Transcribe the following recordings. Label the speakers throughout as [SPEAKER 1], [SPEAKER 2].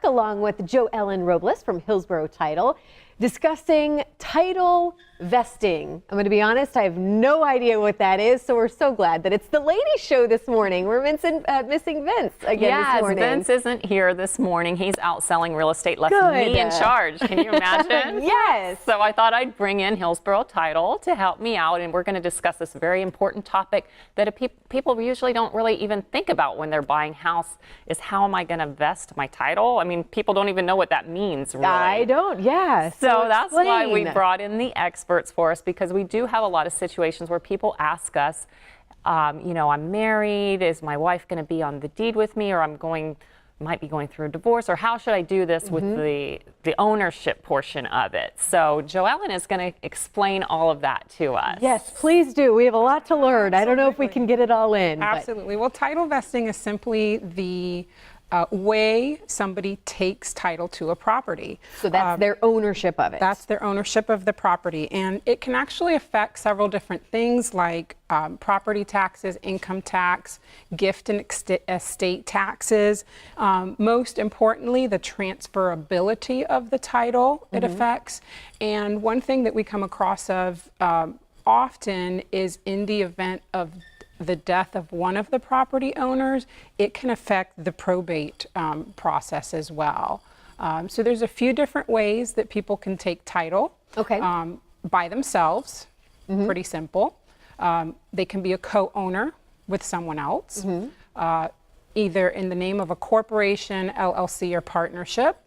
[SPEAKER 1] along with Joellyn Robles from Hillsborough Title, discussing title vesting. I'm going to be honest, I have no idea what that is, so we're so glad that it's the ladies' show this morning. We're missing Vince again this morning.
[SPEAKER 2] Vince isn't here this morning. He's out selling real estate, left me in charge. Can you imagine?
[SPEAKER 1] Yes.
[SPEAKER 2] So I thought I'd bring in Hillsborough Title to help me out, and we're going to discuss this very important topic that people usually don't really even think about when they're buying a house, is how am I going to vest my title? I mean, people don't even know what that means, really.
[SPEAKER 1] I don't, yes.
[SPEAKER 2] So that's why we brought in the experts for us, because we do have a lot of situations where people ask us, you know, I'm married, is my wife going to be on the deed with me, or might be going through a divorce, or how should I do this with the ownership portion of it? So Joellyn is going to explain all of that to us.
[SPEAKER 1] Yes, please do. We have a lot to learn. Absolutely. I don't know if we can get it all in.
[SPEAKER 3] Absolutely. Well, title vesting is simply the way somebody takes title to a property.
[SPEAKER 1] So that's their ownership of it.
[SPEAKER 3] That's their ownership of the property. And it can actually affect several different things like property taxes, income tax, gift and estate taxes. Most importantly, the transferability of the title it affects. And one thing that we come across often is in the event of the death of one of the property owners, it can affect the probate process as well. So there's a few different ways that people can take title by themselves, pretty simple. They can be a co-owner with someone else, either in the name of a corporation, LLC, or partnership.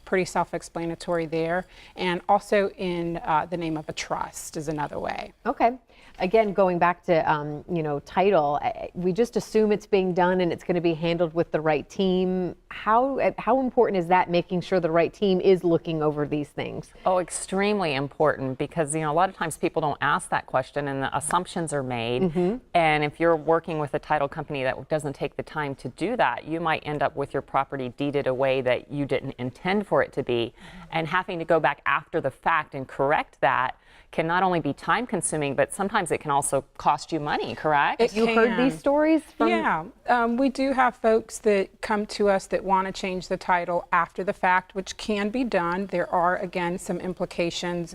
[SPEAKER 3] Pretty self-explanatory there. And also in the name of a trust is another way.
[SPEAKER 1] Okay. Again, going back to, you know, title, we just assume it's being done and it's going to be handled with the right team. How important is that, making sure the right team is looking over these things? Oh,
[SPEAKER 2] extremely important, because, you know, a lot of times people don't ask that question and the assumptions are made. And if you're working with a title company that doesn't take the time to do that, you might end up with your property deeded a way that you didn't intend for it to be. And having to go back after the fact and correct that can not only be time consuming, but sometimes it can also cost you money, correct?
[SPEAKER 1] You heard these stories from?
[SPEAKER 3] Yeah, we do have folks that come to us that want to change the title after the fact, which can be done. There are, again, some implications.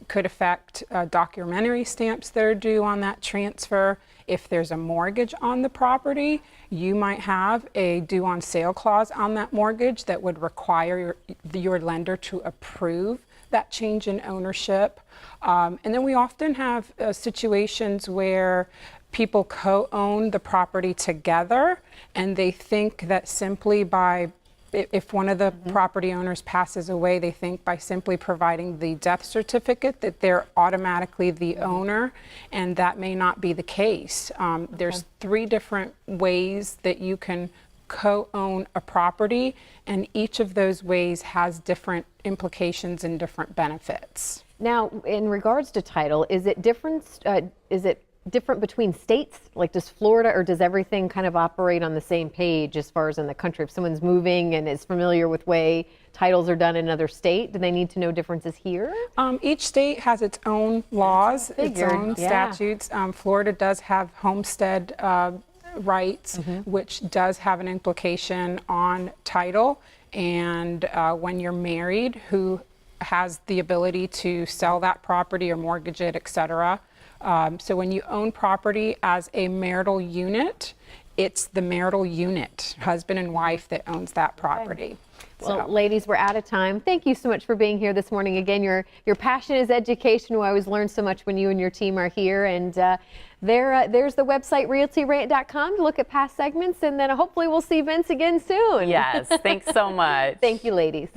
[SPEAKER 3] Could affect documentary stamps that are due on that transfer. If there's a mortgage on the property, you might have a due on sale clause on that mortgage that would require your lender to approve that change in ownership. And then we often have situations where people co-own the property together, and they think that simply by, if one of the property owners passes away, they think by simply providing the death certificate that they're automatically the owner, and that may not be the case. There's 3 different ways that you can co-own a property, and each of those ways has different implications and different benefits.
[SPEAKER 1] Now, in regards to title, is it different between states? Like, does Florida, or does everything kind of operate on the same page as far as in the country? If someone's moving and is familiar with way titles are done in another state, do they need to know differences here?
[SPEAKER 3] Each state has its own laws, its own statutes. Florida does have homestead rights, which does have an implication on title. And when you're married, who has the ability to sell that property or mortgage it, etc. So when you own property as a marital unit, it's the marital unit, husband and wife, that owns that property.
[SPEAKER 1] Well, ladies, we're out of time. Thank you so much for being here this morning. Again, your passion is education. We always learn so much when you and your team are here. And there's the website, realtyrant.com, to look at past segments. And then hopefully we'll see Vince again soon.
[SPEAKER 2] Yes, thanks so much.
[SPEAKER 1] Thank you, ladies.